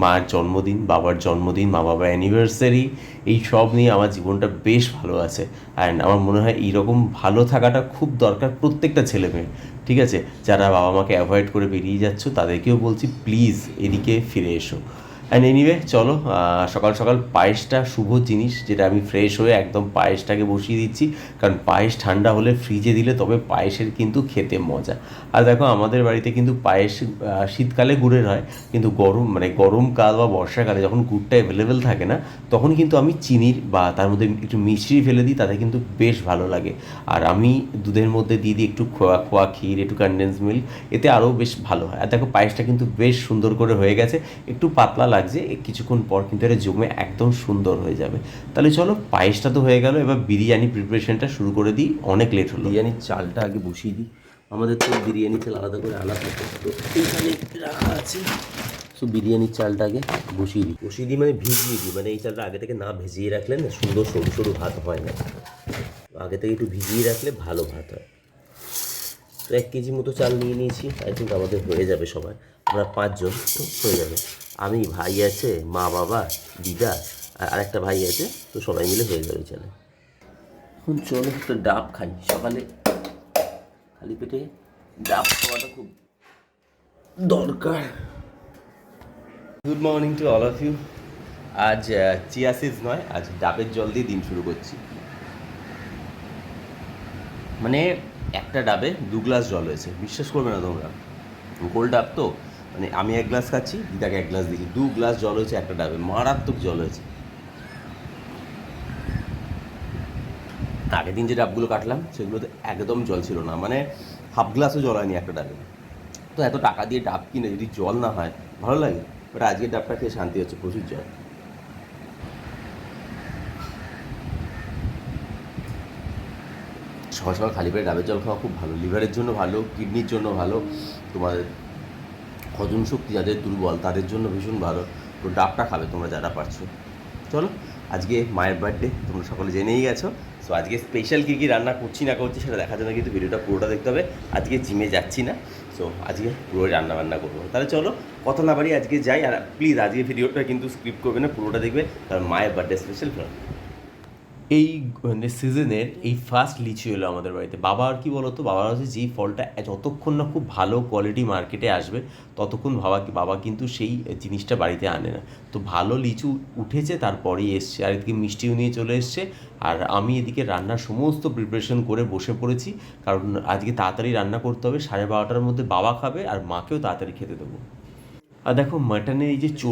মার জন্মদিন, বাবার জন্মদিন, মা বাবার অ্যানিভার্সারি, এই সব নিয়ে আমার জীবনটা বেশ ভালো আছে। অ্যান্ড আমার মনে হয় এইরকম ভালো থাকাটা খুব দরকার প্রত্যেকটা ছেলে মেয়ের। ঠিক আছে, যারা বাবা মাকে অ্যাভয়েড করে বেরিয়ে যাচ্ছ তাদেরকেও বলছি প্লিজ এদিকে ফিরে এসো। অ্যান্ড এনিওয়ে চলো, সকাল সকাল পায়েসটা শুভ জিনিস, যেটা আমি ফ্রেশ হয়ে একদম পায়েসটাকে বসিয়ে দিচ্ছি, কারণ পায়েস ঠান্ডা হলে ফ্রিজে দিলে তবে পায়েসের কিন্তু খেতে মজা। আর দেখো আমাদের বাড়িতে কিন্তু পায়েস শীতকালে গুড়ের হয়, কিন্তু গরমকাল বা বর্ষাকালে যখন গুড়টা অ্যাভেলেবেল থাকে না, তখন কিন্তু আমি চিনির বা তার মধ্যে একটু মিষ্টি ফেলে দিই, তাতে কিন্তু বেশ ভালো লাগে। আর আমি দুধের মধ্যে দিয়ে দিই একটু খোয়া খোয়া ক্ষীর, একটু কনডেন্স মিল্ক, এতে আরও বেশ ভালো হয়। আর দেখো পায়েসটা কিন্তু বেশ সুন্দর করে হয়ে গেছে, একটু পাতলা লাগছে, কিছুক্ষণ পর কিন্তু এটা জমে একদম সুন্দর হয়ে যাবে। তাহলে চলো, পায়েসটা তো হয়ে গেল, এবার বিরিয়ানি প্রিপারেশনটা শুরু করে দিই, অনেক লেট হলো। বিরিয়ানির চালটা আগে বসিয়ে দিই, আমাদের তো বিরিয়ানি চাল আলাদা করে আনা থাকে, তো এইখানে রাখা আছে। সো বিরিয়ানির চালটা আগে বসিয়ে দিই মানে ভিজিয়ে দিই, মানে এই চালটা আগে থেকে না ভিজিয়ে রাখলে না সুন্দর সরু সরু ভাত হয় না, আগে থেকে একটু ভিজিয়ে রাখলে ভালো ভাত হয়। তো 1 কেজি মতো চাল নিয়ে নিয়েছি, আই থিঙ্ক আমাদের হয়ে যাবে, সবাই আমরা 5 জন, তো হয়ে যাবে। আমি, ভাই আছে, মা বাবা, দিদা আর আরেকটা ভাই আছে, তো সবাই মিলে হয়ে যাবে চালে। এখন চলো একটা ডাব খাই, সকালে খালি পেটে ডাব খাওয়াটা খুব দরকার। Good morning to all of you. আজ চিয়া সিডস নয়, আজ ডাবের জল দিয়ে দিন শুরু করছি। মানে একটা ডাবে 2 গ্লাস জল হয়েছে, বিশ্বাস করবে না তোমরা, কোল্ড ডাব তো, মানে আমি 1 গ্লাস খাচ্ছি, দিদাকে 1 গ্লাস দিচ্ছি, 2 গ্লাস জল হয়েছে একটা ডাবে, মারাত্মক জল হয়েছে। আগের দিন যে ডাবগুলো কাটলাম সেগুলোতে একদম জল ছিল না, মানে হাফ গ্লাসও জল হয়নি একটা ডাবে। তো এত টাকা দিয়ে ডাব কিনে যদি জল না হয় ভালো লাগে, বাট আজকের ডাবটা খেয়ে শান্তি হচ্ছে, প্রচুর জল। সকাল সকাল খালি পেটে ডাবের জল খাওয়া খুব ভালো, লিভারের জন্য ভালো, কিডনির জন্য ভালো, তোমার হজম শক্তি যাদের দুর্বল তাদের জন্য ভীষণ ভালো। তো ডাবটা খাবে তোমরা যারা পারছো। চলো, আজকে মায়ের বার্থডে, তোমরা সকলে জেনেই গেছো। সো আজকে স্পেশাল কী কী রান্না করছি না করছি সেটা দেখার জন্য কিন্তু ভিডিওটা পুরোটা দেখতে হবে। আজকে জিমে যাচ্ছি না, সো আজকে পুরোই রান্নাবান্না করবো। তাহলে চলো, কথা না বাড়ি আজকে যাই। আর প্লিজ আজকে ভিডিওটা কিন্তু স্ক্রিপ্ট করবে না, পুরোটা দেখবে, কারণ মায়ের বার্থডে স্পেশাল। এই মানে সিজনের এই ফার্স্ট লিচু এলো আমাদের বাড়িতে। বাবা আর কি বলতো, বাবার হচ্ছে যেই ফলটা যতক্ষণ না খুব ভালো কোয়ালিটি মার্কেটে আসবে ততক্ষণ বাবা কিন্তু সেই জিনিসটা বাড়িতে আনে না। তো ভালো লিচু উঠেছে তারপরেই এসছে, আর এদিকে মিষ্টিও নিয়ে চলে এসছে। আর আমি এদিকে রান্নার সমস্ত প্রিপারেশন করে বসে পড়েছি, কারণ আজকে তাড়াতাড়ি রান্না করতে হবে, 12:30টার মধ্যে বাবা খাবে আর মাকেও তাড়াতাড়ি খেতে দেবো। আর দেখো মাটনে এই যে